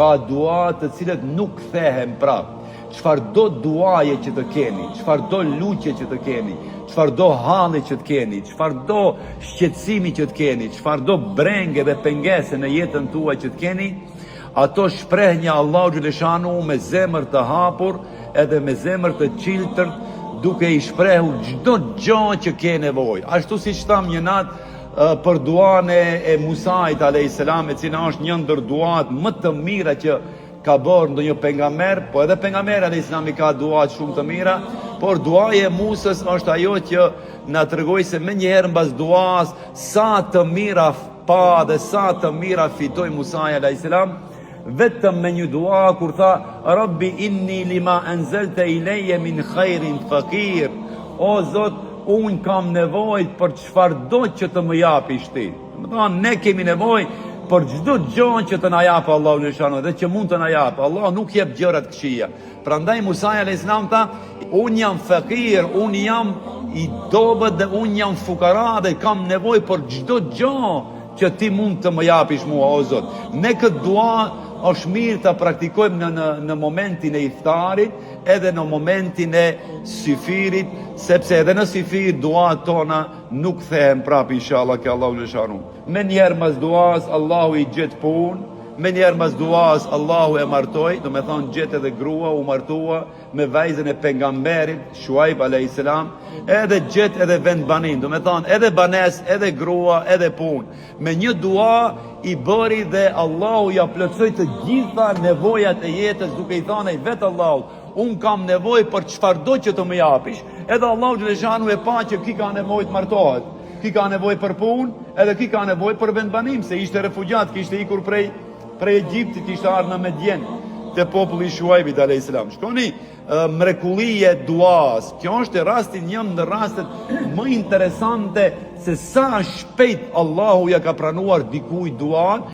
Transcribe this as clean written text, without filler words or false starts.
Ka dua të cilët nuk kthehen prap. Çfarëdo duaje që të keni, çfarëdo lutje që të keni, çfarëdo halli që të keni, çfarëdo shqetësimi që të keni, çfarëdo brenge dhe pengese në jetën tuaj që të keni, ato shpreh një Allahu xhaleshanu me zemër të hapur edhe me zemër të çiltër, duke i shprehur çdo gjë që ke nevojë. Ashtu siç tham një natë për duan e Musait a.s. e cila është një ndër duat më të mira që ka bërë ndonjë pejgamber, po edhe pejgamberi a.s. ka duat shumë të mira, por duaja e Musës është ajo që na tregoi se më njëherë mbas duas sa të mira pa dhe sa të mira fitoi Musai a.s. vetëm me një dua kur tha Rabbi inni lima anzalta ilayya min khairin faqir, o Zot, unë kam nevojë për çfarëdo që të më japish ti. Domethënë ne kemi nevojë për çdo gjë që të na japë Allahu xhaleshanu dhe që mund të na japë. Allah nuk jep gjëra të këqija. Prandaj Musa alayhis salam tha, unë jam fakir, unë jam i dobët dhe unë jam fukara dhe kam nevojë për çdo gjë që ti mund të më japish mua, o Zot. Ne këtë dua është mirë të praktikojmë në momentin e iftarit, edhe në momentin e syfirit, sepse edhe në syfir duat tona nuk kthehen prap inshallah ke Allahu xhaleshanu. Me njerë mas duas Allahu i gjet punë, me njerë mas duas Allahu e martoi, do me thonë gjet edhe grua, u martua me vajzën e pejgamberit Shuaib a.s. edhe gjet edhe vend banin, do me thonë edhe banes, edhe grua, edhe punë. Me një dua i bëri dhe Allahu ja plotësoi të gjitha nevojat e jetës, duke i thënë vetë Allahu, unë kam nevojë për çfarëdo që të më japish. Edhe Allahu xhaleshanu e pa që ki ka nevojë të martohet, ki ka nevojë për punë, edhe ki ka nevojë për vendbanim, se ishte refugjat, kishte ikur prej Egjiptit, ishte ardhur në Medjen te populli i Shuaibit alayhis salam. Shkoni mrekullie duas. Kjo është rasti një ndër rastet më interesante se sa shpejt Allahu ja ka pranuar dikujt duan.